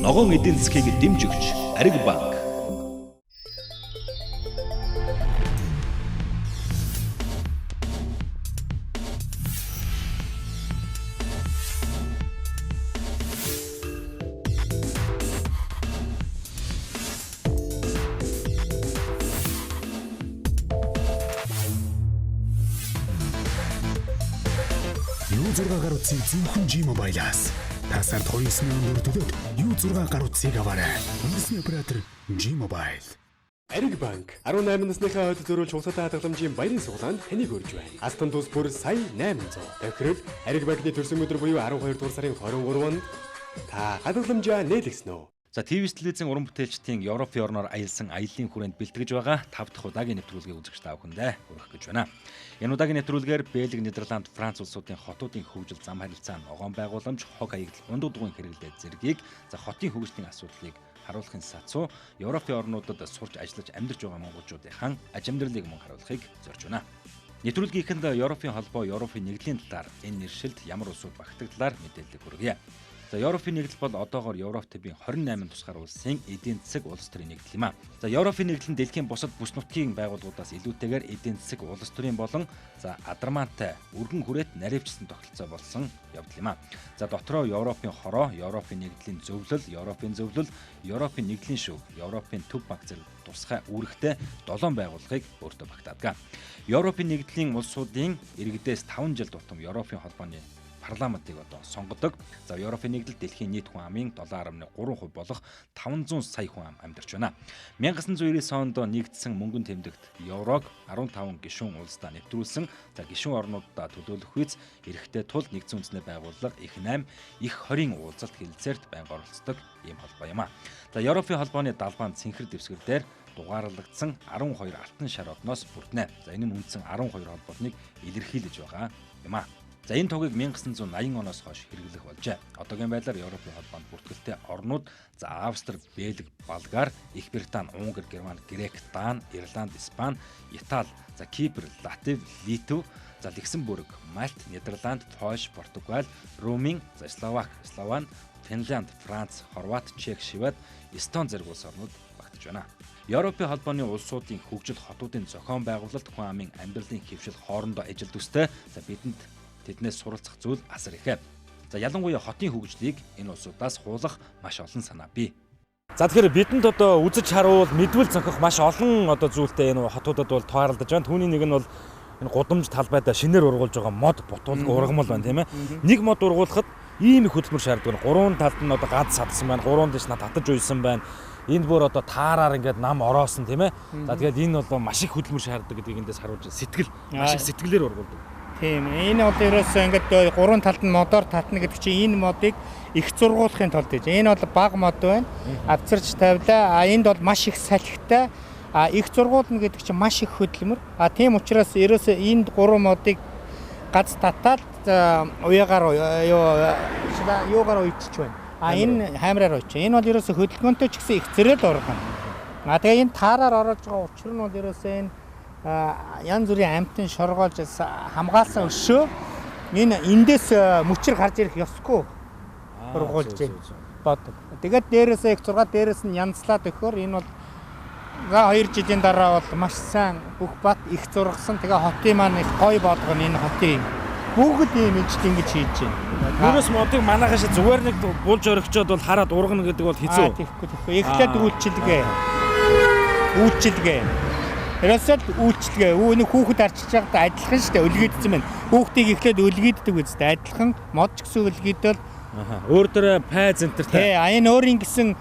ногоон эдийн засгийг дэмжигч Ариг банк. U6 гаруй утсыг зөвхөн G-Mobile-аас та сард 29 мянган төлөөд U6 гаруй утсыг аваарай. Үндэсний оператор G-Mobile. Ариг банк 18 насныхаа хойд зөрүүл чухалтай хадгаламжийн баярын сугалаанд таныг урьж байна. Алтан тус бүр сая 800. Тохирол Ариг банкны төрсөн өдөр буюу 12 дугаар сарын 23-нд та хадгаламжаа нээлгсэн үү? За ТV телевизийн уран бүтээлчдийн Европын орноор аялсан аяллаа хүрээнд бэлтгэж байгаа 5 дахь удаагийн нэвтрүүлгийг үзэгч та бүхэндээ хүргэх гэж байна. Энэ удаагийн нэвтрүүлгээр Бельги, Нидерланд, Франц улсуудын хотуудын хөгжил, зам харилцаа, ногоон байгууламж, хог хаягдал, ундуу дугуйн хэрэглээ зэргийг хотын хөгжлийн асуудлыг харуулахын сацуу Европын орнуудад сурч ажиллаж амьдарч байгаа монголчуудынхаа аж амьдралыг мөн харуулахыг зорж байна. Нэвтрүүлгийнхэнд Европын холбоо, Европын нэгдлийн талаар энэ нэршилд ямар улсууд багтдаг талаар мэдээлэл хүргье. За Европын нэгдэл бол одоогоор Европ төвийн 28 тусгаар улсын эдийн засаг улс төрийн нэгдэл юм а. За Европын нэгдэл нь дэлхийн бусад бүс нутгийн байгууллагуудаас илүүтэйгээр эдийн засаг улс төрийн болон Адрамантай өргөн хүрээт наривчсан тогтолцоо болсон явдал юм а. За дотроо Европын хороо, Европын нэгдлийн зөвлөл, Европын нэгдлийн шүүх, Европын төв банк зэрэг тусгай үүрэгтэй 7 байгууллагыг өөртөө багтаадаг. Европын нэгдлийн улсуудын иргэдээс 5 жил тутам Европын холбооны парламентыг сонгодог. За Европын нэгдэл дэлхийн нийт хүн амын 7.3% болох 500 сая хүн ам амьдарч байна. 1999 онд нэгдсэн мөнгөн тэмдэгт еврог 15 гишүүн улсдаа нэвтрүүлсэн. За гишүүн орнуудаа төлөөлөх үйс эрэхтэй тул нэгдсэн үндэсний байгууллага их 8, их 20-ын уулзалт хэлэлцээрт байнга оролцдог ийм холбоо юм а. За Европын холбооны далбаан цэнхэр дэвсгэр дээр дугаарлагдсан 12 алтан шар одноос бүрднэ. За энэ нь үндсэн 12 холбоотныг илэрхийлж байгаа юм а. За энэ тугийг 1980 оноос хойш хэрэглэх болжээ. Одоогийн байдлаар Европын холбоонд бүртгэлтэй орнууд за Австри, Бельги, Болгар, Их Британи, Унгар, Герман, Грек, Дани, Ирланд, Испани, Итали, за Кипр, Латви, Литв, за Люксембург, Мальт, Нидерланд, Польш, Португал, Румын, за Словак, Словани, Финлянд, Франц, Хорват, Чех, Швед, Эстон зэрэг улс орнууд багтаж байна. Европын холбооны улсуудын хөгжил, хотуудын зохион байгуулалт, хүн амын амьдралын хэвшил хоорондоо ажил төстэй. За бидэнд тэднээс суралцах зүйл асар их. За ялангуяа хотын хөгжлийг энэ улсуудаас хуулах маш олон санаа бий. За тэгэхээр бидэнд одоо үзэж харуул, мэдвэл зохих маш олон зүйлтэй энэ хотуудад бол тааралдаж байна. Түүний нэг нь бол энэ гудамж талбайдаа шинээр ургуулж байгаа мод бутуулга ургамал байна тийм ээ. Нэг мод ургуулахад ийм их хөдөлмөр шаарддаг. Гурван талд нь гад садсан байна, гурван дэш татаж уйсан байна. Энд бүр таараар ингээд нам ороосон тийм ээ. За тэгээд энэ бол маш их хөдөлмөр шаарддаг гэдгийг эндээс харуулж сэтгэл маш их сэтгэлээр ургуулдаг. Тийм. Энэ бол ерөөсөө ингээд гурван талд нь модоор татна гэдэг чинь энэ модыг их зургуулахын тулд гэж. Энэ бол бага мод байна. Авцарч тавилаа. Энд бол маш их салхитай. Их зургуулна гэдэг чинь маш их хөдөлмөр. Тийм учраас ерөөсөө энд гурван модыг гац татаад уягаар юугаар уйчих байна. Энэ хаймраар уйчих. Энэ бол ерөөсөө хөдөлгөөнтэй ч гэсэн их зэрэг оргоно. Тэгээ энэ таараар орож байгаа учир нь бол ерөөсөө энэ янз бүрийн амьтан шоргоолж хамгаалсан өшөө энэ эндээс мөчр гарч ирэх ёсгүй ургуулж бод. Тэгээд дээрээсээ их 6 дээрээс нь янзлаад өгөхөөр энэ бол 2 жилийн дараа бол маш сайн бүх бат их зургасан. Тэгээ хотын маань их гоё болгоно энэ хотын бүгд ийм ингэж хийж байна. Юунаас модыг манайхаас зүгээр нэг булж өргөчөөд бол хараад ургана гэдэг бол хэцүү. Тэгэхгүй. Эхлээд үйлчилгээ. Ерөөсөө үйлчлэгээ. Нэг хүүхэд арчиж байгаадаа адилхан шүү дээ. Өлгийдсэн байна. Хүүхдийг эхлээд өлгийддэг үстэй. Адилхан мод ч гэсэн өлгийдэл. Өөр дөр пайз энтертэй. Энэ өөр ингэсэн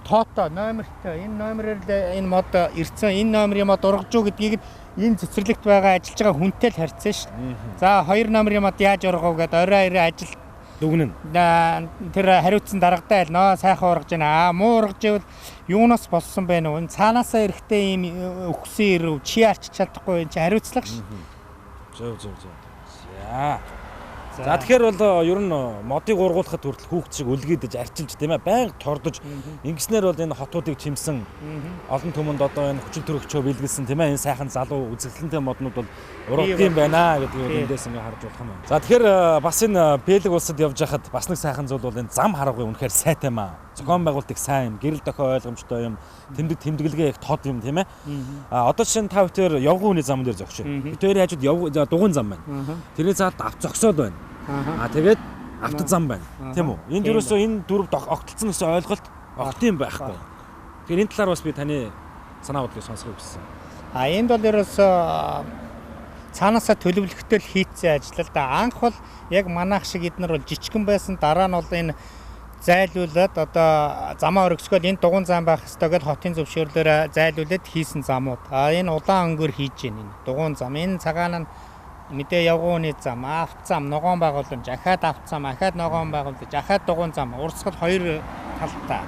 тоото номертой. Энэ номероор энэ мод ирсэн. Энэ номерын мод ургаж уу гэдгийг энэ цэцэрлэгт байгаа ажиллаж байгаа хүнтэй л харьцсан шүү. За 2 номерын мод яаж ургав гэдээ орой ажил дүгнэн. Тэр хариуцсан дарагдаа л нөө сайхан ургаж байна. Муу ургаж ивэл юунаас болсон бэ нөө? Цаанаасаа эрэхтэй ийм өгсөн ирв чи арчиж чадахгүй энэ хариуцлага ш. Зөв. За тэгэхээр бол ер нь модыг ургуулахад хүртэл хүүхд шиг өлгийдэж арчилж тийм ээ байнга тордож ингэснээр бол энэ хотуудыг чимсэн олон түмэнд одоо энэ хүчин төрөгчөө бэлгэлсэн тийм ээ энэ сайхан залуу үзэсгэлэнтэй моднууд бол ургадсан байна гэдгийг эндээс ингээ харж болох юм байна. За тэгэхээр бас энэ Бельги улсад явж байхад бас нэг сайхан зүйл бол энэ зам харгуй үнэхээр сайтай маа. зохион байгуулалтыг сайн юм, гэрэл дохио ойлгомжтой юм, тэмдэглэгээ их тод юм тийм ээ. Одоо чинь та бүхэн явган хүний зам дээр зогсож байна. Битүүрийн хажууд дугуйн зам байна. Тэрний цаад авт зогсоод байна. Тэгээд авто зам байна. Тийм үү? Энд ерөөсөө энэ дөрвд огтлцсон гэсэн ойлголт огт юм байхгүй. Тэгэхээр энэ талаар бас би таны санаа бодлыг сонсох гэсэн. Энд бол ерөөсөө цаанаасаа төлөвлөгтөл хийцэн ажил л да. Анх бол яг манайх шиг эднэр бол жижигхэн байсан, дараа нь бол энэ зайлуулад одоо замаа өргөсгөл энэ дугуйн зам байх ёстой гэж хотын зөвшөөрлөөр зайлуулад хийсэн замууд. Энэ улаан өнгөөр хийж гин энэ дугуйн зам. Энэ цагаан нь мэдээ явган хүний зам, авт зам, ногоон байгууламж, ахаад авт зам, ахаад ногоон байгууламж, ахаад дугуйн зам, урсгал хоёр талтай.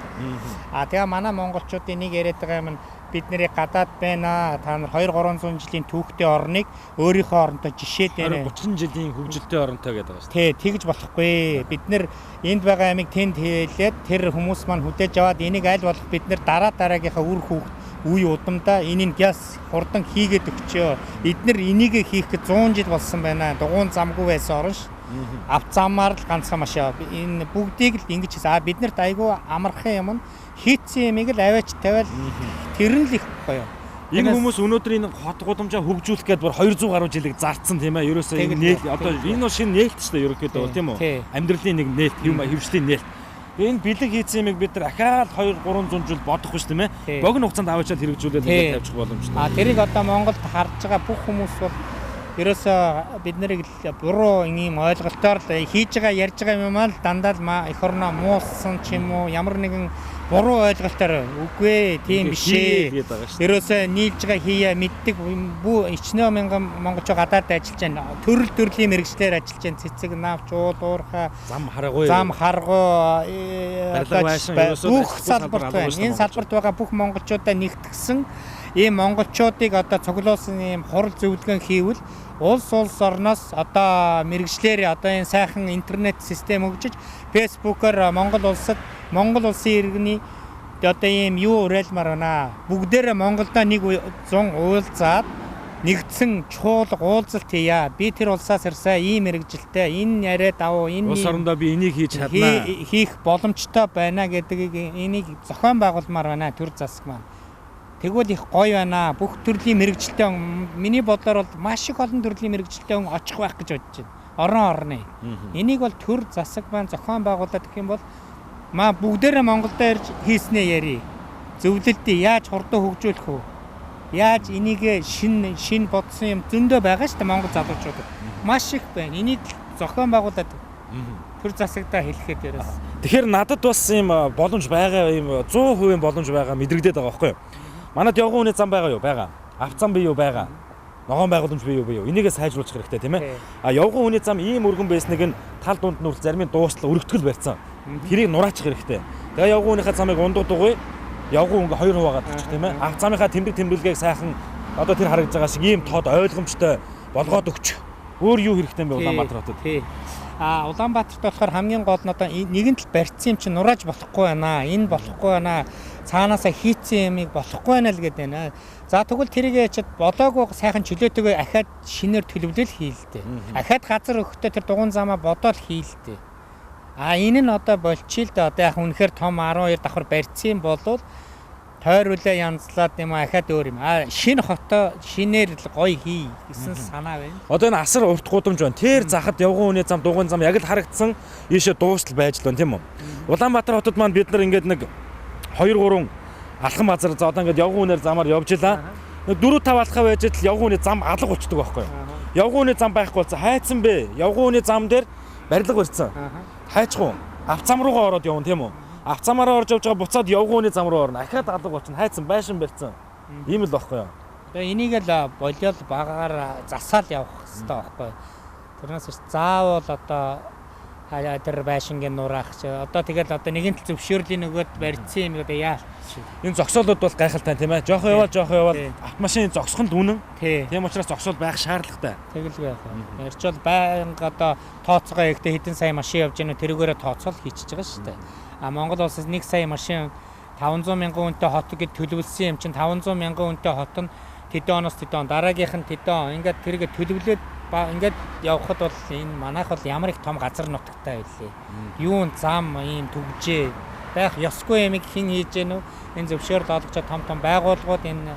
Тэгээ манай монголчуудын нэг яриад байгаа юм нь бид нарыг гадаад байна. Та нар 200-300 жилийн түүхтэй орныг өөрийнхөө оронтой жишээд байна. 30 жилийн хөгжилтэй оронтой гэдэг байна шүү дээ. Тэгж болохгүй. Бид нар энд байгаа ямиг тэнд хэлээд тэр хүмүүс маань хүлээж аваад энийг аль болох бид нар дараагийнхаа үр хүүхд үе удамдаа энийг гяс хурдан хийгээд өгчөө. Эднэр энийг хийх гэж 100 жил болсон байна. Дугуйн замгүй байсан орн ш. Авт замаар л ганцхан машаа. Энэ бүгдийг л ингэж хийсэн. Биднэрт айгүй амархан юм нь хийцэн юмыг л аваач тавиал тэр нь л их гоё. Энэ хүмүүс өнөөдөр энэ хот гудамжаа хөгжүүлэх гээд бүр 200 гаруй жилиг зарцсан тийм ээ. Ерөөсөө энэ нээлт одоо энэ бол шинэ нээлт шүү дээ ерөөхдөө тийм үү? Амьдралын нэг нээлт, хөвшлийн нээлт. Энэ бэлэг хийцэн юмыг бид нар ахаад 200-300 жил бодохгүй шүү тийм ээ. Богино хугацаанд аваачаад хэрэгжүүлээд ингээд тавьчих боломжтой. Тэрийг одоо Монголд харж байгаа бүх хүмүүс бол ерөөсөө бид нарыг буруу ийм ойлголтоор л хийж байгаа ярьж байгаа юм аа л дандаа л эх орноо муулсан ч юм уу ямар нэгэн буруу ойлголтоор үгүй тийм биш ээ. Ерөөсөө нийлж байгаа хийя мэддэг бүх ичнөө мянган монголчууд гадаад ажиллаж байна. Төрлийн мэрэгчлэр ажиллаж байна. Цэцэг навч уул уурхай зам харгуй бүх салбарт байна. Энэ салбарт байгаа бүх монголчуудаа нэгтгсэн ийм монголчуудыг одоо цуглуулсан ийм хурал зөвлөгөө хийвэл улс орноос одоо мэрэгчлэр одоо энэ сайхан интернет систем хөгжиж фэйсбүүкээр Монгол улсын иргэний одоо ийм юу уриалмаар байна. Бүгдээрээ Монголдоо нэг 100 уулзаад нэгдсэн чуулга уулзалт хийя. Би тэр улсаас ирсэн ийм мэрэгжилтэй энэ яриад авуу энэ улс орондоо би энийг хийж чаднаа хийх боломжтой байна гэдгийг энийг зохион байгуулмаар байна төр засаг маань. Тэгвэл их гоё байна. Бүх төрлийн мэрэгжилтэй миний бодлоор бол маш их олон төрлийн мэрэгжилтэй очих байх гэж бодож байна. Орны. Энийг бол төр засаг маань зохион байгуулаад гэх юм бол бүгдээрээ Монголдо ирж хийснээ яри. Зөвлөлтөө яаж хурдан хөгжүүлэх вэ? Яаж энийг шин бодсон юм зөндөө байгаа шүү дээ Монгол залуучууд. Маш их байна. Энийг зохион байгуулаад төр засагдаа хэлэхэд яриас. Тэгэхээр надад бас ийм боломж байгаа ийм 100% боломж байгаа мэдрэгдээд байгаа байхгүй юу? Манайд явган хүний зам байгаа юу? Байгаа. Авт зам бий юу? Байгаа. Ногоон байгууламж бий юу? Энийгээ сайжруулах хэрэгтэй тийм ээ. Явган хүний зам ийм өргөн байсныг нь тал дунд нь хүртэл зарим нь дуустал өргөтгөл барьсан. Тэрийг нураачих хэрэгтэй. Тэгээ явган хүнийхээ замыг ундууд дугуй. Явган өнгө 2 хуваагаад болчих тийм ээ. Авт замынхаа тэмдэглэгийг сайхан одоо тэр харагдж байгаа шиг ийм тод ойлгомжтой болгоод өгч. Өөр юу хэрэгтэй юм бэ Улаанбаатар хотод? Улаанбаатарт болохоор хамгийн гол нь одоо нэгэн тал барьсан юм чинь нурааж болохгүй байна. Энэ болохгүй байна. Цаанаасаа хийцэн юмыг болохгүй байна л гэдэг байна. За тэгвэл тэрийг ячаад болоогүй сайхан чөлөөтэйгээ ахаад шинээр төлөвлөл хийлдэ. Ахаад газар өгөхдөө тэр дугуйн замаа бодоод хийлдэ. Энэ нь одоо болчихил да. Одоо яг үнэхээр том 12 давхар барьсан болвол тойруулаа янзлаад юм ахаад өөр юм. Шинэ хотоо шинээр л гоё хий гэсэн санаа байна. Одоо энэ асар урт гудамж байна. Тэр захад явган хүний зам, дугуйн зам яг л харагдсан ийшээ дуустал байж л байна тийм үү? Улаанбаатар хотод маань бид нар ингээд нэг 2-3 алхам базар за одоо ингээд явган хүнээр замаар явж илаа. 4-5 алхаа байж л явган хүний зам алга болчдөг байхгүй юу? Явган хүний зам байхгүй болсон хайцсан бэ? Явган хүний зам дээр барилга барьсан. Хайчихгүй. Авт зам руугаа ороод явна тийм үү? Авт замаараа орж явж байгаа буцаад явган хүний зам руу орно. Ахаад алга болчихно. Хайцсан байшин барьсан. Ийм л байхгүй юу? Тэгээ энийг л болиол багаар засаал явах хэрэгтэй байхгүй юу? Тэрнээс заавал одоо тэр байшингийн нураах чи одоо тэгэл одоо нэгэн тал зөвшөөрлийн нөгөөд барьсан юм одоо яа. Энэ зогсоолууд бол гайхалтай тийм ээ. Жохон явал автомашины зогсоход үнэн. Тийм учраас зогсоол байх шаардлагатай. Тэгэлгүй яах вэ? Ярьчвал байнга одоо тооцоогоо ихтэй хэдэн сая машин явж гэнэ тэрүүгээрээ тооцоол хийчихэж байгаа шүү дээ. Монгол улсаас 1 сая машин 500 мянган хүнтэй хот гэж төлөвлөсөн юм чинь 500 мянган хүнтэй хот нь тэдэн оноос тэдэн дараагийнх нь тэдэн ингээд тэргээ төлөвлөөд ингээд явхад бол энэ манайх бол ямар их том газар нутагтай байлээ. Юун зам ийм төгжээ байх ёсгүй юм хин хийж гэнэ үү? Энэ зөвшөөрөл олгож том байгууллагууд энэ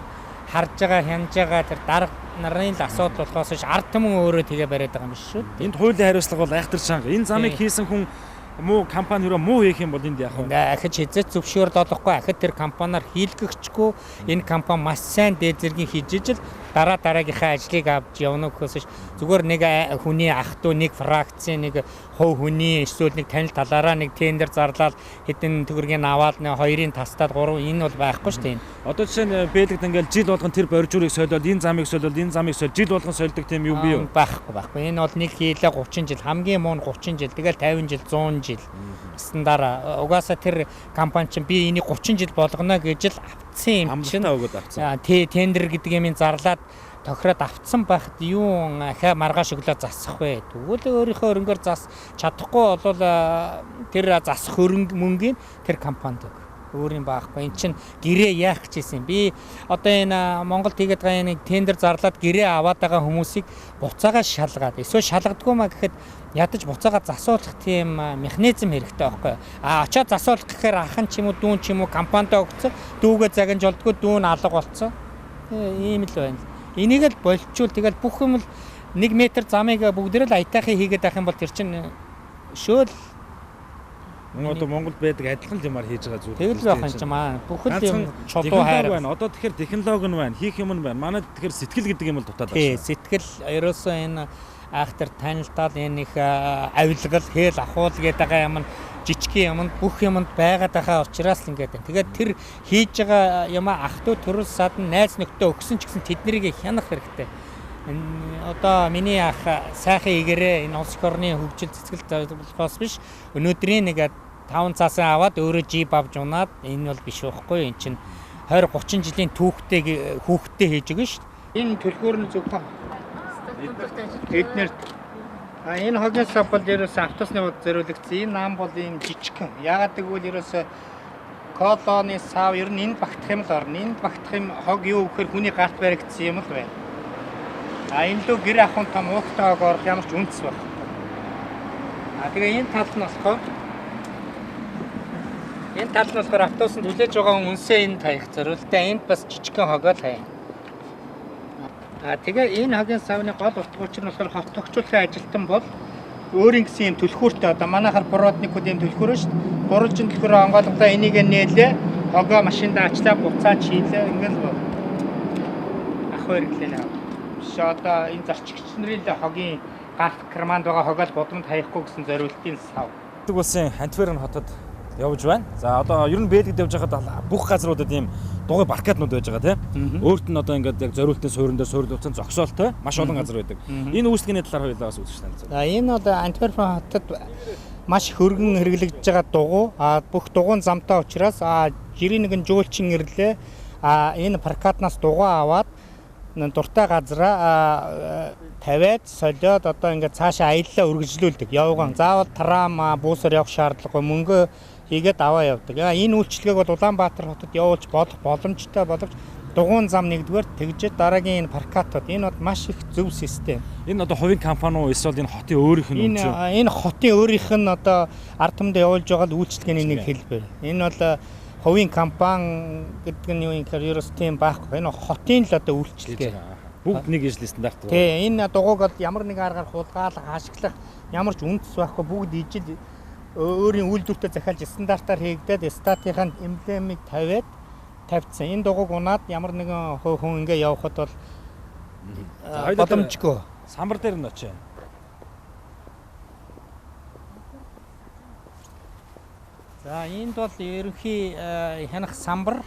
харж байгаа, хянаж байгаа тэр дарга нарын л асуудал болохоос ард түмэн өөрөө тэгээ бариад байгаа юм биш шүү. Энд хуулийн хариуцлага бол айхтар чанга. Энэ замыг хийсэн хүн муу компани өрөө муу хийх юм бол энд яах вэ? Ахиж хязгаарч зөвшөөрөл олохгүй ахид тэр компаниар хийлгэгчгүй энэ компани маш сайн дээд зэргийн хийж ижил дараагийнхаа ажлыг авч явна гэхээс зүгээр нэг хүний ах トゥ нэг фракцийн нэг хувь хүний эсвэл нэг танил талаараа нэг тендер зарлаад хэдэн төгрөгийг аваад нэг хоёрын тастаад гурав энэ бол байхгүй шүү дээ. Одоо жишээ нь Бэлгд ингээл жил болгон тэр боржуурыг солиод энэ замыг солиод энэ замыг солиод жил болгон сольдог тийм юм бий юу? Байхгүй. Энэ бол нэг хийлээ 30 жил хамгийн муу нь 30 жил тэгэл 50 жил 100 жил стандараа угаасаа тэр компани чинь би энийг 30 жил болгоно гэж л авцсан юм чинь өгөөд авцсан. Тий тендер гэдэг юм зарлаад тохироод авцсан байхад юу ахаа маргааш өглөө засах вэ? Тэгвэл өөрийнхөө өрөнгөөр зас чадахгүй бол тэр засах мөнгөний тэр компанид өөрийн байхгүй. Эн чинь гэрээ яах гэжсэн. Би одоо энэ Монголд хийгээд байгаа нэг тендер зарлаад гэрээ аваад байгаа хүмүүсийг буцаага шалгаад эсвэл шалгадгүй маа гэхэд ядаж буцаага засуулах тийм механизм хэрэгтэй байхгүй. Очоод засуулах гэхээр ахын ч юм уу дүүн ч юм уу компанид өгцөө дүүгээ загинж олдгүй дүүн алга болцсон. Ийм л байна. Энийг л болчвол тэгэл бүх юм л 1 метр замыг бүгдээ л аятайхын хийгээд авах юм бол тэр чинь шөөл Одоо Монголд байдаг адилхан юмар хийж байгаа зүйл. Тэгэл байх юм чинь бүхэл юм чулуу хайр байна. Одоо тэгэхээр технологи нь байна, хийх юм нь байна. Манайд тэгэхээр сэтгэл гэдэг юм л дутаад байна. Тий, сэтгэл ерөөсөө энэ айхтар танилтал энэ их авилгал, хээл ахуул гэдэг юм нь жижигхэн юмд бүх юмд байгаад байгаа учраас л ингээд байна. Тэгээд тэр хийж байгаа юм ах トゥ төрөл садан найз нөхдөд өгсөн ч гэсэн тэднийг хянах хэрэгтэй. Одоо миний ах сайхан игээрээ энэ улс орны хөгжил цэцгэлт болохоос биш өнөөдрийн нэг 5 цаасан аваад өөрөө жип авч унаад энэ бол биш байхгүй. Энд чинь 20 30 жилийн хүүхдтэй хийж өгнө шүү дээ. Энэ төлхөөр нь зөвхөн эднэр энэ хогийн сав бол ерөөсөө автобусны хувьд зориулагдсан. Энэ нам бол энэ жижигхэн. Яагаад гэвэл ерөөсөө колоны сав ер нь энд багтах юм л орно. Энд багтах юм хог юу гэхээр хүний гарт баригдсан юм л байна. Энэ лөө гэр ахын том уухтайг орох ямар ч үндэс байхгүй. Тэгээ энэ талд нь болохоор автобусанд хүлээж байгаа үнсээ энд таях зориултай. Энд бас жижигхэн хогоо таяа. Тэгээ энэ хогийн савны гол утга учир нь болохоор хот тогтчлын ажилтан бол өөрийн гэсэн юм түлхүүртэй одоо манайхаар бородникууд юм түлхүүрөө шүү дээ. Гурвалжин түлхүүрөө онгойлгодоо энийг нээлээ. Хогоо машинд аачлаа буцаад шийлээ. Ингээл ах хэрэглээ. Одоо энэ зарчигч нарын л хогийн гарт креманд байгаа хогоол бодомд хаяхгүй гэсэн зориултын сав. Тэг улсын Антверпен хотод явж байна. За одоо ер нь Бэлгд явж байхад бүх газруудад ийм дугуй баркаднууд байж байгаа тийм. Өөрт нь одоо ингээд яг зориултын суурин дээр суурилсан зогсоолтой маш олон газар байдаг. Энэ үүсгэний талаар хоёулаа бас үзэж тань. За энэ одоо Антверпен хотод маш хөргөн хэрэглэгдэж байгаа дугуй. Бүх дугуйн замтай учраас жирийн нэгэн жуулчин ирлээ. Энэ паркаднаас дугуй аваад дуртай газараа тавиад солиод одоо ингээд цаашаа аяллаа үргэлжлүүлдэг. Явган заавал трам буусаар явах шаардлагагүй мөнгө хийгээд аваа явдаг. Энэ үйлчлэгийг бол Улаанбаатар хотод явуулж болох боломжтой боловч дугуйн зам нэгдүгээр тэгжээд дараагийн энэ паркатууд энэ бол маш их зөв систем. Энэ одоо хувийн компани уу эсвэл энэ хотын өөрийнх нь юм чинь? Энэ хотын өөрийнх нь одоо ард түмэд явуулж байгаа л үйлчлэгээний нэг хэлбэр. Энэ бол хувийн компани гэдэг нь юу юм гэхээр ерөөс тийм байхгүй. Энэ хотын л одоо үйлчлэгээ. Бүгд нэг ижил стандарт байна. Тий, энэ дугуйг бол ямар нэг аргаар хулгаалах, ашиглах ямар ч үндэс байхгүй. Бүгд ижил өөрийн үйлдвэртэй захиалж стандартаар хийгдээд статийнхаа эмблемийг тавьсан. Энэ дугуйг унаад ямар нэгэн хүн ингээ явхад бол боломжгүй. Самбар дээр нь очив. За энд бол ерөнхий хянах самбар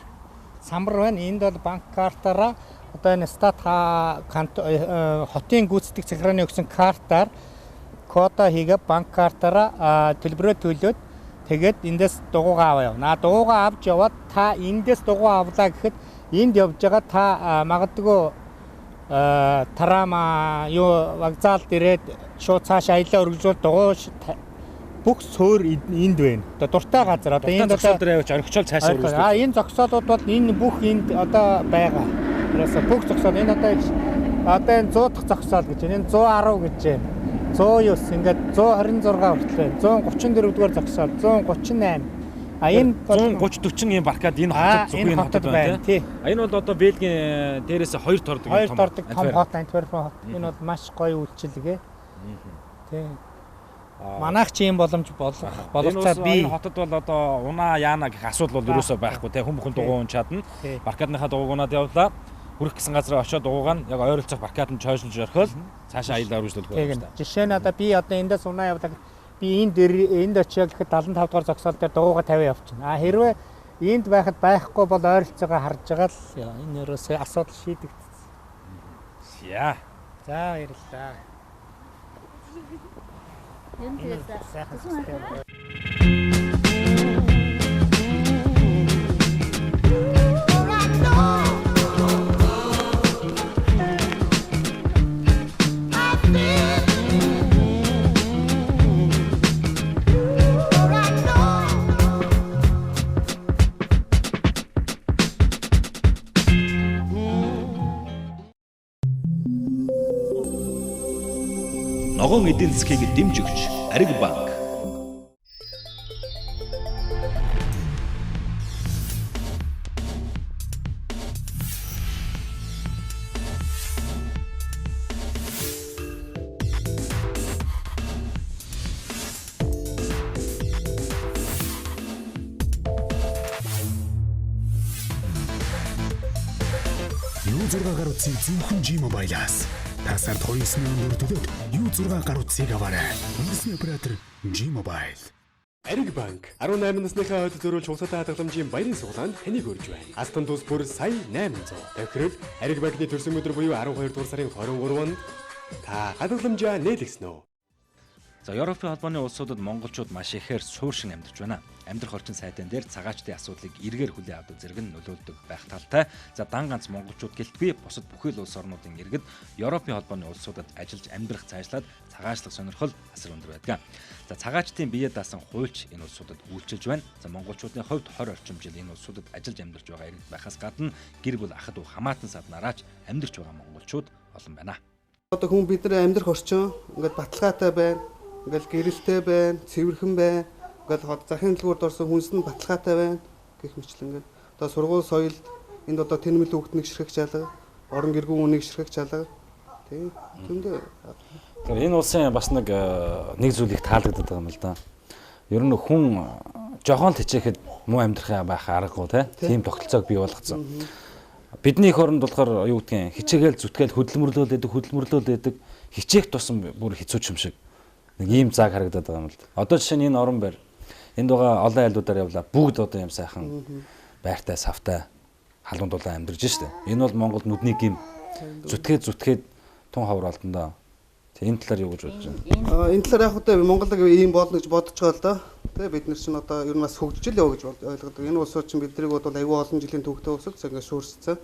байна. Энд бол банк картаараа одоо энэ стат хотын гүйцэтгэх захиргааны өгсөн картаар кода хийгээ банк картаараа төлбөрөө төлөөд тэгээд эндээс дугуйгаа аваа явна. Дугуйгаа авч яваад та эндээс дугуй авлаа гэхэд энд явж байгаа та магадгүй тарама юу вокзал дээрээ шууд цааш аяллаа үргэлжлүүл дугуй бүх суур энд байна. Одоо дуртай газар. Одоо энд зогсоол дээр явж орхичол цаашаа үргэлжлүүлдэг. Энэ зогсоолууд бол энэ бүх энд одоо байгаа. Тэрээс бүх зогсоол энэ одоо энэ 100 дахь зогсоол гэж байна. Энэ 110 гэж байна. 109 ингээд 126 хүртэл байна. 134 дугаар зогсоол, 138. Энэ 130-40 ийм баркад энэ хотод зөвхөн энэ хотод байна тий. Энэ бол одоо Бельгийн дээрээс 2 тордог Хоёр тордог том хот Антверпен хот. Энэ бол маш гоё үйлчилгээ. Тий. Манайх чи юм боломж боловцаа би энэ хотод бол одоо унаа яана гэх асуудал бол ерөөсөө байхгүй тий. Хүн бүхэн дугуун чадна. Баркадныхаа дугуунаад явлаа. Хүрэх гэсэн газар очиод дугуйг нь яг ойролцох баркад нь чойшлж орхиол цаашаа аялал үргэлжлүүлэх байна. Жишээ нь одоо би одоо эндээс унаа явлаа. Би энд очио гэхэд 75 дугаар зогсоол дээр дугуйгаа тавиа явчихна. Хэрвээ энд байхад байхгүй бол ойролцоогоо харж байгаа л энэ ерөөсөө асуудал шийдэгдсэн. Яа. За баярлалаа. Юм тэгээд сайхан. Ногоон эдийн засгийг дэмжигч Ариг банк. U6 гаруй утсыг зөвхөн G-Mobile-аас тасарт 29,000 төгрөгөд U6 гаруй утсыг аваарай. Үндэсний оператор G-Mobile. Ариг банк 18 насныхаа хойд зориулж уусаатай хадгаламжийн баярын суглаанд таныг урьж байна. Алтан тус бүр сая 800. Тохирол Ариг банкны төрсөн өдөр буюу 12 дугаар сарын 23-нд та хадгаламжаа нээлгсэн үү? За Европын холбооны улсуудад монголчууд маш ихээр сууршин амьдарч байна. Амьдрах орчин сайтан дээр цагаачдын асуудлыг эргээр хүлээн авдаг зэрэг нь нөлөөлдөг байх талтай. За дан ганц монголчууд гэлтгүй бусад бүхэл улс орнуудын иргэд Европын холбооны улсуудад ажиллаж амьдрах цаашлаад цагаачлах сонирхол асар өндөр байдаг. За цагаачдын бие даасан хуульч энэ улсуудад үйлчилж байна. За монголчуудын хувьд 20 орчим жил энэ улсуудад ажиллаж амьдарч байгаа иргэд байхаас гадна гэр бүл ахад уу хамаатан саднараач амьдарч байгаа монголчууд олон байна. Одоо хүн бидний амьдрах орчин ингээд баталгаатай байна. Ингээл гэрэлтэй байна, цэвэрхэн байна. Ингээл захын дэлгүүрд орсон хүнс нь баталгаатай байна гэх мэтлэн ингээд. Одоо сургууль соёлд энд одоо тэнэмэл хүүхднийг ширхэх чалга, орон гэргүүн үнийг ширхэх чалга. Тийм. Тэндээ. Тэгэхээр энэ улсын бас нэг зүйлийг таалагддаг юм л да. Ер нь хүн жохон л хичээхэд муу амьдрах байх аргагүй тийм тогтолцоог бий болгоцсон. Бидний их оронд болохоор юу гэдгийг хичээгээл зүтгээл хөдөлмөрлөөл байдаг. Хичээх тусам бүр хэцүү юм шиг. Нэг ийм зааг харагдаад байгаа юм л да. Одоо жишээ нь энэ орон байр. Энд байгаа олон айлуудаар явлаа. Бүгд одоо юм сайхан байртай, савтай халуун дулаан амьдарч штэ. Энэ бол Монголд нүдний гим зүтгээд тун ховор олдондоо. Энэ талаар юу гэж бодож байна? Энэ талаар яг одоо Монголд ийм болно гэж бодож байгаа л да. Тэгээ бид нар чинь одоо ер нь бас хөгжиж л яваа гэж ойлгодог. Энэ улсууд чинь биднийг бол аюул олон жилийн төвхтэй улсууд ингээд шуурцсан.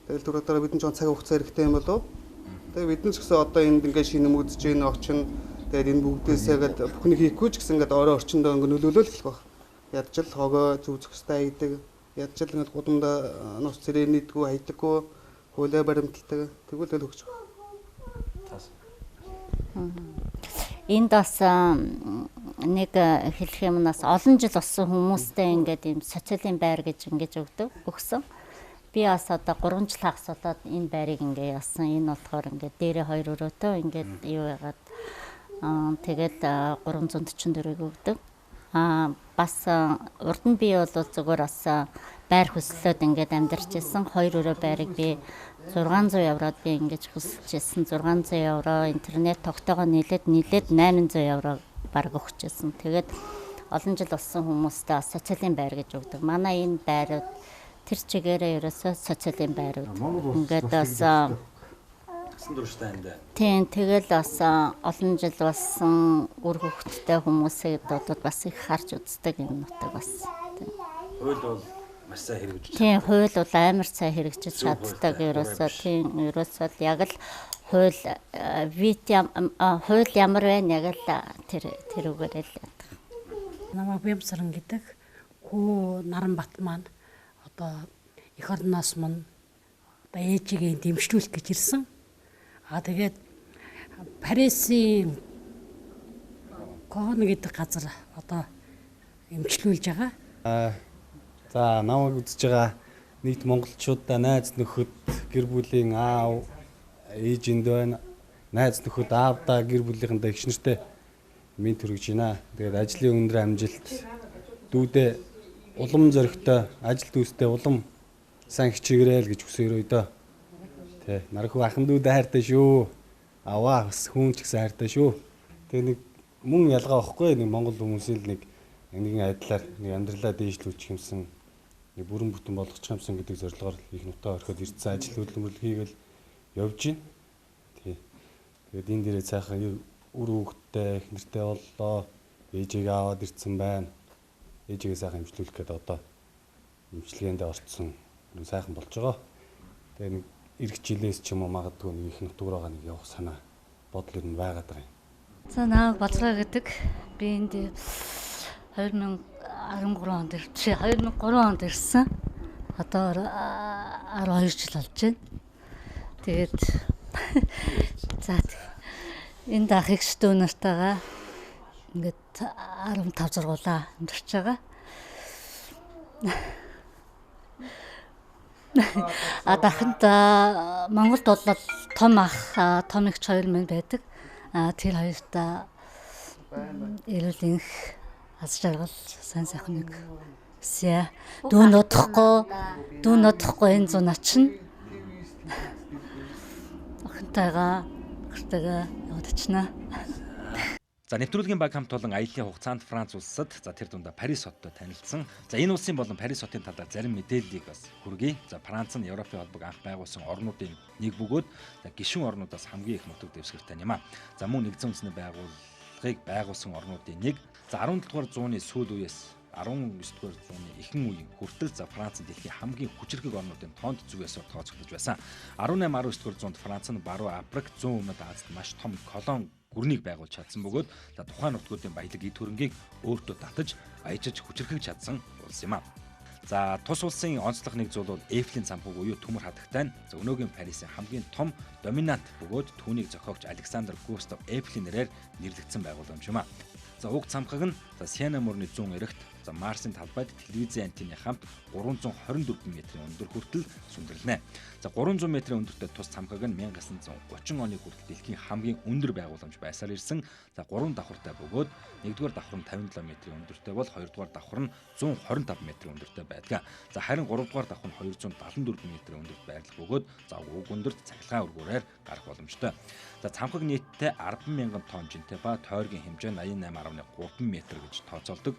Тэгэл түрүүтээр бид нар ч цаг хугацаа хэрэгтэй юм болов. Тэгээ бид нар ч гэсэн одоо энд ингээд шинэмэгдэж ийн очин. Тэгээд энэ бүгдээсээ гээд бүхнийг хийхгүй ч гэсэн ингээд орой орчиндөө ингээд нөлөөлөл хэлэх баг. Ядч л хогоо зүв зөхстэй хайдаг. Ядч л ингээд гудамдаа нус цэрээ нийтгүү хайдаггүй. Хуулиа баримталдаг. Тэгвэл л хөгжих. Энд бас нэг хэлэх юмнаас олон жил болсон хүмүүстэй ингээд юм социалын байр гэж ингэж өгсөн. Би бас одоо 3 жил хагасуулаад энэ байрыг ингээд явсан. Энэ болохоор ингээд дээрээ 2 өрөөтэй ингээд юу яагаад тэгээд 344-ийг өгдөг. Бас урд нь би бол зүгээр бас байр хөслөөд ингээд амьдарч ирсэн. 2 өрөө байрыг би 600 евроод би ингэж хөсөлж ирсэн. 600 евро интернет тогтоогоо нийлээд 800 евро баг өгч ирсэн. Тэгээд олон жил болсон хүмүүстээ социалын байр гэж өгдөг. Манай энэ байрууд тэр чигээрээ ерөөсөө социалын байрууд. Ингээд бас тийм тэгэл бас олон жил болсон үр хөвгттэй хүмүүсээ додод бас их харж үздэг юм нутаг бас. Хууль бол маш сайн хэрэгжиж. Тийм хууль бол амар сайн хэрэгжиж чаддаг ерөөсөө тийм ерөөсөө яг л хууль хууль ямар байна яг л тэр үгээр л яддаг. Намайг Бямсаран гэдэг хүү Наранбат маань одоо эх орноос мань одоо ээжигээ дэмжлүүлэх гэж ирсэн. Тэгээд Парисын Кон гэдэг газар одоо эмчлүүлж байгаа. За намайг үзэж байгаа нийт монголчуудаа найз нөхөд гэр бүлийн аав ээжинд байна. Найз нөхөд аавдаа гэр бүлийнхэндээ их нэртэй мэд хүргэж байна. Тэгээд ажлын өндөр амжилт дүүдээ улам зөрөгтэй ажил дүүстэй улам сайн хичээгээрэй л гэж хүсээрэй дөө. Тэ нархуу ахын дүүдээ хайртай шүү. Аваа бас хүн ч гэсэн хайртай шүү. Тэгээ нэг мөн ялгаа واخгүй нэг монгол хүмүүсийн л нэгэн айдлаар нэг амьдралаа дээшлүүлчих юмсан нэг бүрэн бүтэн болгочих юмсан гэдэг зорилгоор их нутаа орхиод ирсэн ажил хөдөлмөрлөл хийгээл явж байна. Тэгээд энэ дээрээ цаахан үр хөвгттэй их нэртэй боллоо. Ээжийг аваад ирсэн байна. Ээжигээ сайхан имжлүүлэх гээд одоо имчилгээндээ орцсон. Сайхан болж байгаа. Тэгээ нэг эх жилээс ч юм уу магадгүй нэг их нутгаар нэг явах санаа бодол ер нь байгаад байгаа юм. За намайг Болгой гэдэг. Би энд 2013 онд 2003 онд ирсэн. Одоо 12 жил болж байна. Тэгээд за энэ ах ихтэй нартайгаа ингээд 15 сургуулаа амьдарч байгаа. Дахинд Монголд бол том ах, том эгч хоёр мань байдаг. Тэр хоёртаа эрүүл энх аз жаргал сайн сайхан нэг өсөө. Дүүн удахгүй энэ зүүн очно. Охинтойгоо яваад очно. За нэвтрүүлгийн баг хамт олон аяллаа хугацаанд Франц улсад тэр дундаа Парис хоттой танилцсан. За энэ улсын болон Парис хотын талаар зарим мэдээллийг бас хүргэе. За Франц нь Европын холбоог анх байгуулсан орнуудын нэг бөгөөд гишүүн орнуудаас хамгийн их нутаг дэвсгэртэй юм а. За мөн нэгдсэн үндэсний байгууллагыг байгуулсан орнуудын нэг. За 17 дугаар зууны сүүл үеэс 19 дугаар зууны ихэнх үеийн хүртэл за Франц дэлхийн хамгийн хүчирхэг орнуудын тоонд зүгээс тооцогдож байсан. 18 19 дугаар зуунд Франц нь баруун Африк, зүүн өмнөд Азид маш том колон гүрнийг байгуулж чадсан бөгөөд тухайн нутгуудын баялаг эд хөрөнгийг өөртөө татаж аячиж хүчирхэж чадсан улс юм а. За тус улсын онцлог нэг зүйл бол Эйфелийн цамхаг буюу төмөр хатагтай нь өнөөгийн Парисын хамгийн том доминант бөгөөд түүнийг зохиогч Александр Густав Эйфелийн нэрээр нэрлэгдсэн байгууламж юм а. За уг цамхаг нь Сиена мөрний зүүн эрэгт Марсын талбайд телевизийн антенны хамт 324 метрийн өндөр хүртэл сүндэрлэнэ. За 300 метрийн өндөртэй тус цамхаг нь 1930 оны хүртэл дэлхийн хамгийн өндөр байгууламж байсаар ирсэн. За 3 давхартай бөгөөд 1-р давхар нь 57 метрийн өндөртэй бол 2-р давхар нь 125 метрийн өндөртэй байдаг. За харин 3-р давхар нь 274 метрийн өндөрт байрлах бөгөөд за уг өндөрт цахилгаан өргөөрээр гарах боломжтой. За цамхаг нийтдээ 10,000 тонн жинтэй ба тойргийн хэмжээ 88.3 м гэж тооцоолдог.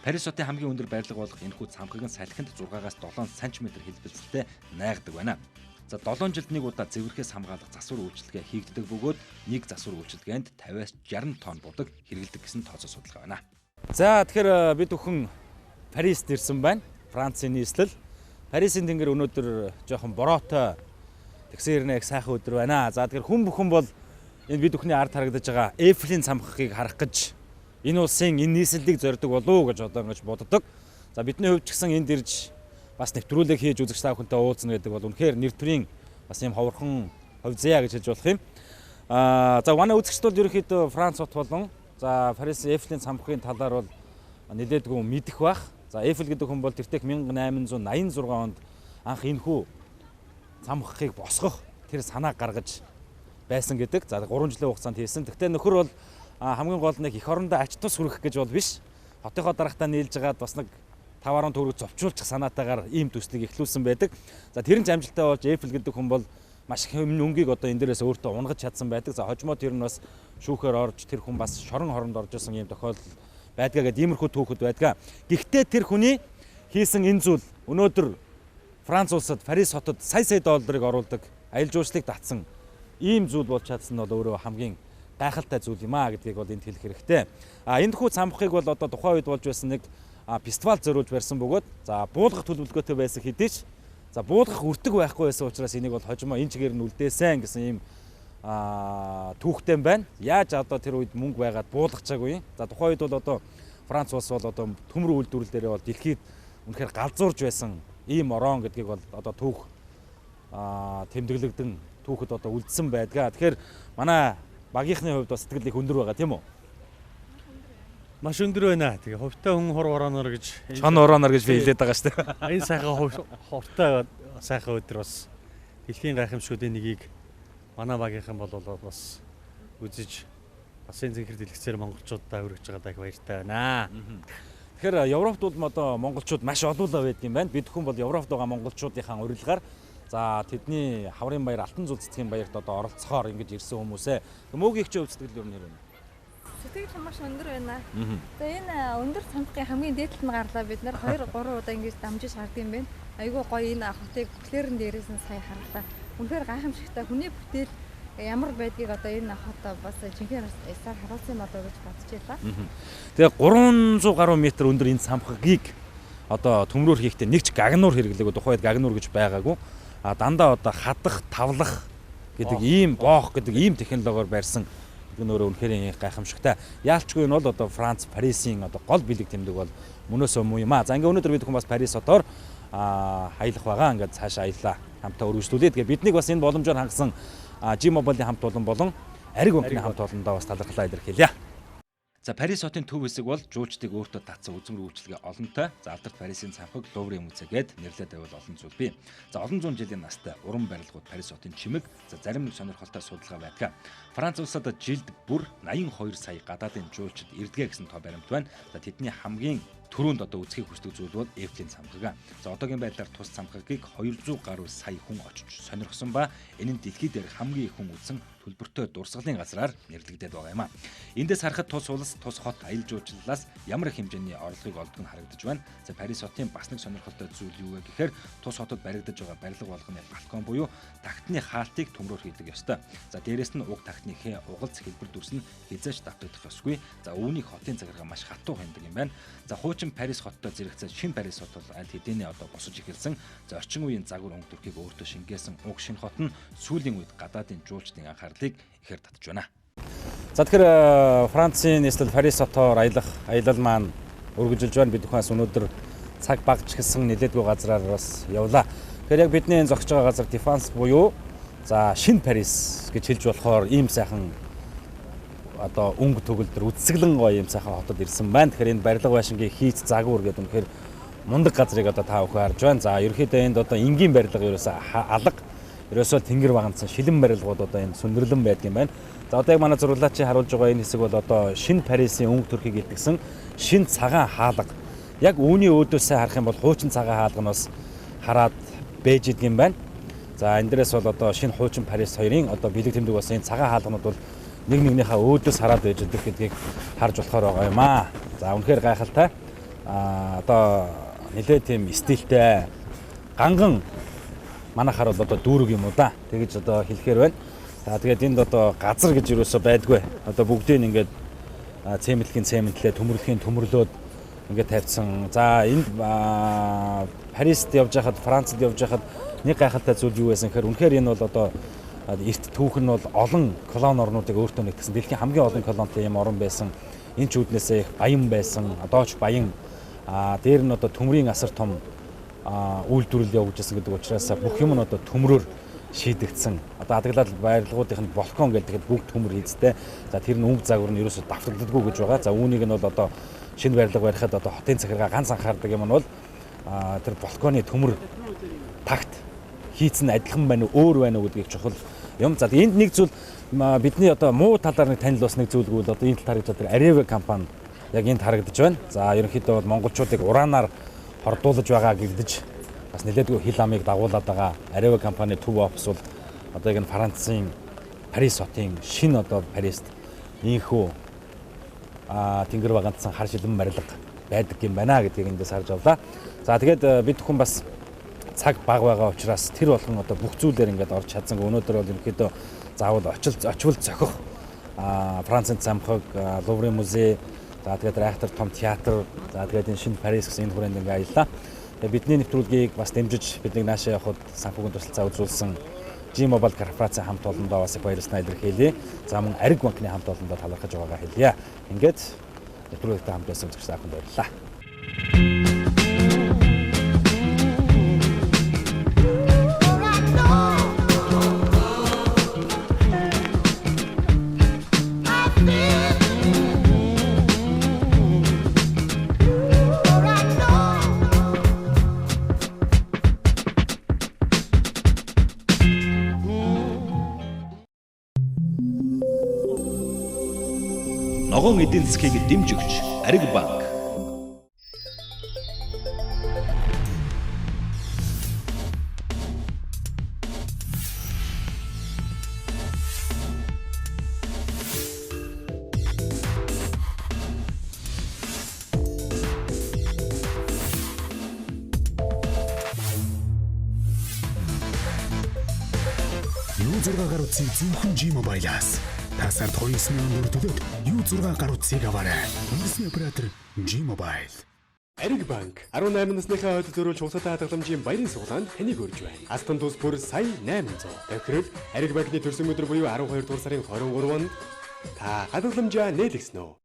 Парис хотын хамгийн өндөр байрлал болох энэхүү цамхаг нь салхинд 6-аас 7 см хэлбэлцэлтэй найгадаг байна. За 7 жилд нэг удаа цэвэрхээс хамгаалах засвар үйлчилгээ хийгддэг бөгөөд нэг засвар үйлчилгээнд 50-аас 60 тонн будаг хэрэгэлдэг гэсэн тооцоо судалгаа байна. За тэгэхээр бид бүхэн Парист ирсэн байна. Францын нийслэл. Парисын тэнгэр өнөөдөр жоохон бороотой тэгсэрнэ их сайхан өдөр байна. За тэгэхээр хүн бүхэн бол энэ бид бүхний ард харагдаж байгаа Эйфелийн цамхагыг харах гэж энэ улсын энэ нийслэлийг зорддог болов уу гэж одоо ингэж боддог. За бидний хувьд ч гэсэн энд ирж бас нэвтрүүлэг хийж үзэгч та бүхэнтэй уулзна гэдэг бол үнэхээр нэвтрийн бас юм ховорхон ховзяа гэж хэлж болох юм. За манай үзэгчд бол ерөнхийдөө Франц хот болон за Парис Эйфелийн цамхагын талаар бол нэлээдгүй мэдэх бах. За Эйфел гэдэг хүн бол тэртээ 1886 онд анх энэхүү цамхагыг босгох тэр санаа гаргаж байсан гэдэг. За 3 жилийн хугацаанд хийсэн. Гэхдээ нөхөр бол хамгийн гол нэг эх орондоо ач тус хүрэх гэж бол биш. Хотынхоо дарагтаа нийлж гаад бас нэг 5-10 төгрөг зовчуулчих санаатаагаар ийм төслийг эхлүүлсэн байдаг. За тэр нь ч амжилттай болж Эйфел гэдэг хүн бол маш их өнгийг одоо энэ дээрээс өөртөө унгаж чадсан байдаг. За хожмоо тэр нь бас шүүхээр орж тэр хүн бас шорон хоронд орж исэн ийм тохиолдол байдгаа гэдэг иймэрхүү түүхэд байдгаа. Гэхдээ тэр хүний хийсэн энэ зүйл өнөөдөр Франц улсад Парис хотод сая долларыг оруулдаг аялал жуулчлалыг татсан ийм зүйл болж чадсан нь бол өөрөө хамгийн гайхалтай зүйл юм а гэдгийг бол энд хэлэх хэрэгтэй. Энэ хүү цамхагыг бол одоо тухайн үед болж байсан нэг фестивал зориулж барьсан бөгөөд за буулгах төлөвлөгөөтэй байсан хэдий ч за буулгах үртэг байхгүй байсан учраас энийг бол хожимо энэ чигээр нь үлдээсэн гэсэн ийм түүхтэй байна. Яаж одоо тэр үед мөнгө байгаад буулгачаагүй. За тухайн үед бол одоо Франц улс бол одоо төмөр үйлдвэрлэл дээр бол дэлхийд үнэхээр галзуурж байсан ийм орон гэдгийг бол одоо түүх тэмдэглэгдэн түүхэд одоо үлдсэн байдгаа. Тэгэхээр манай багийнхны хувьд бас сэтгэл их өндөр байгаа тийм үү? Маш өндөр байна. Тэгээ хувьтай хүн хур орооноор гэж Чон орооноор гэж би хэлээд байгаа шүү дээ. энэ сайхан хувьтай сайхан өдөр бас дэлхийн гайхамшгуудын нэгийг манай багийнхан бол бас үзэж бас энэ зэнхэр дэлгэцээр монголчуудаа хүргэж байгаадаа их баяртай байна. Тэгэхээр Европт бол одоо монголчууд маш олоолаа байдаг юм байна. Бид хүн бол Европт байгаа монголчуудынхаа урилгаар за тэдний хаврын баяр, алтан зул цэцгийн баярт одоо оролцохоор ингэж ирсэн хүмүүсээ мөөгийн ч өвсдөл юу нэр вэ? Сэтгэл маш өндөр байна. Тэгээ энэ өндөр цамхгийн хамгийн дээдлэлд нь гарлаа бид нэр 2 3 удаа ингэж дамжиж шаардсан юм байна. Айгүй гоё энэ хотыг бүхлээрэн дээрээс нь сая харлаа. Үнэхээр гайхамшигтай хүний бүтээл ямар байдгийг одоо энэ хот бас жинхэнэ эсээр харуулсан юм одоо гэж бодож байлаа. Тэгээ 300 гаруй метр өндөр энэ цамхгийг одоо төмрөөр хийхдээ нэг ч гагнуур хэрэглээг тухайд гагнуур гэж байгаагүй. А дандаа одоо хадах, тавлах гэдэг ийм боох гэдэг ийм технологиор барьсан гэдэг нь өөрөө үнэхээр гайхамшигтай. Яалчгүй нь бол одоо Франц, Парисын одоо гол бэлэг тэмдэг бол мөнөөсөө муу юм аа. За ингээ өнөөдөр бид хүн бас Парис хотоор аялах байгаа. Ингээд цаашаа аяллаа хамтаа үргэлжлүүлээ. Тэгээ биднийг бас энэ боломжоор хангасан G-Mobile-ийн хамт олон болон Ариг банкны хамт олондоо бас талархлаа илэрхийлье. За Парис хотын төв хэсэг бол жуулчдыг өөртөө татсан үзмэр үйлчлэгээ олонтой. За Алдарт Парисын цамхаг Луврын музейгээд нэрлээд байвал олон зүйл бий. За олон зуун жилийн настай уран барилгууд Парис хотын чимэг за зарим нэг сонирхолтой судалгаа байдаг. Франц улсад жилд бүр 82 сая гадаадын жуулчид ирдгээ гэсэн тоо баримт байна. За тэдний хамгийн түрүүнд одоо үзхийг хүсдэг зүйл бол Эйфелийн цамхаг. За одоогийн байдлаар тус цамхагийг 200 гаруй сая хүн очиж сонирхсон ба энэ нь дэлхийд дээрх хамгийн их хүн үзсэн төлбөртэй дурсгалын газраар нэрлэгдээд байгаа юм а. Эндээс харахад тус улс, тус хот аялал жуулчлалаас ямар их хэмжээний орлогыг олдог нь харагдаж байна. За Парис хотын бас нэг сонирхолтой зүйл юу вэ гэхээр тус хотод баригдаж байгаа барилга болгоны балкон буюу тагтны хаалтыг төмрөөр хийдэг ёстой. За дээрэс нь уг тагтны угалц хэлбэр дүрс нь хязгаарч давтагдах ёсгүй. За үүнийг хотын захиргаа маш хатуу хяндаг юм байна. За хуучин Парис хоттой зэрэгцээ шинэ Парис хот бол аль хэдийн одоо босож эхэлсэн. За орчин үеийн загвар өнгө төрхийг өөртөө шингээсэн уг шинэ хот нь сүүлийн үед гадаадын жуулчдын анхаарлыг ихээр татж байна. За тэгэхээр Францын нийслэл Парис хотоор аялал маань өргөжлж байна. Бид бүхээс өнөөдөр цаг багч гисэн нэлээдгүй газраар бас явлаа. Тэгэхээр яг бидний энэ зогсож байгаа газар Дефанс буюу за шинэ Парис гэж хэлж болохоор ийм сайхан одоо өнгө төгөлдөр үсгэлэн гоё юм сайхан хотод ирсэн байна. Тэгэхээр энэ барилга байшингийн хийц загвар гэдэг үнэхээр мундаг газрыг одоо та бүхэн харж байна. За ерөнхийдөө энд одоо энгийн барилга ерөөсөө алга ерөөсөө тэнгэр багцсан шилэн барилгууд одоо энэ сүндэрлэн байдаг юм байна. За одоо яг манай зурглаач харуулж байгаа энэ хэсэг бол одоо шинэ Парисын өнгө төрхийг илтгэсэн шинэ цагаан хаалга. Яг үүний өөдөөсөө харах юм бол хуучин цагаан хаалга нь бас хараад бэж идэг юм байна. За энэ дээрээс бол одоо шинэ хуучин Парис хоёрын одоо бэлэг тэмдэг бас энэ цагаан хаалганууд бол нэг нэгнийхээ өөдөөс хараад байж идэг гэдгийг харж болохоор байгаа юм аа. За үнэхээр гайхалтай. Одоо нэлээд тийм стилтэй ганган манайхаар бол одоо дүүрэг юм уу да. Тэгэж одоо хэлэхээр байна. За тэгээд энд одоо газар гэж юусоо байдгүй. Одоо бүгдийг ингээд цемэнтлийн цемэнтлээ, төмөрлөхийн төмөрлөөд ингээд тавьсан. За энд Парист явж байхад, Францад явж байхад нэг гайхалтай зүйл юу байсан гэхээр үнэхээр энэ бол одоо эрт түүх нь бол олон колон орнуудыг өөртөө нэгтгэсэн. Дэлхийн хамгийн олон колонтой юм орн байсан. Энэ ч үүднээсээ их баян байсан. Одоо ч баян. Дээр нь одоо төмрийн асар том үйлдвэрлэл явуулж байсан гэдэг учраас бүх юм нь одоо төмрөөр шийдэгдсэн. Одоо адаглал байрлагуудын балкон гэдэг бүгд төмөр хийцтэй. За тэр нь өнгө загвар нь ерөөсөд давтагддаггүй гэж байгаа. За үүнийг нь бол одоо шинэ барилга барихад одоо хотын захиргаа ганц анхаардаг юм нь бол тэр балконы төмөр тагт хийц нь адилхан байна уу, өөр байна уу гэдгийг чухал юм. За энд нэг зүйл бидний одоо муу талаар нэг танил бас нэг зүйлгүй бол одоо энэ тал харагдаж байгаа Areva компани яг энд харагдаж байна. За ерөнхийдөө бол монголчуудыг ураанаар хордуулж байгаа гэгдэж бас нэлээдгүй хил амыг дагуулад байгаа Areva компани төв офис бол одоо яг энэ Францын Парис хотын шинэ одоо Парист ийхүү тэнгэр багантсан хар шилэн барилга байдаг юм байна гэдгийг эндээс харж авлаа. За тэгээд бид хүн бас цаг баг байгаа учраас тэр болгон одоо бүх зүйлээр ингээд орж чадсан. Өнөөдөр бол ерөнхийдөө заавал очивол зохих Францын цамхаг, Луврын музей, за тэгээд Райхтар том театр, за тэгээд энэ шинэ Парис гэсэн энэ хүрээнд ингээд аяллаа. Тэгээд бидний нэвтрүүлгийг бас дэмжиж биднийг наашаа явахад санхүүгийн тусалцаа үзүүлсэн G-Mobile корпорацийн хамт олондоо бас их баярлалаа илэрхийлье. За мөн Ариг банкны хамт олондоо талархаж байгаагаа хэлье. Ингээд нэвтрүүлэгтэй хамт байсан үзэгч та бүхэнд баярлалаа. ногоон эдийн засгийг дэмжигч Ариг банк. U6 гаруй утсыг зөвхөн G-Mobile-аас. Та сард 29,000 төгрөгөд U6 гаруй утсыг аваарай. Үндэсний оператор G-Mobile. Ариг банк 18 насныхаа хойд зориулж хусалтай хадгаламжийн баярын суглаанд таныг урьж байна. Алтан тус бүр сая 800. Тохирол Ариг банкны төрсөн өдөр буюу 12 дугаар сарын 23-нд та хадгаламжаа нээлгэнэ үү?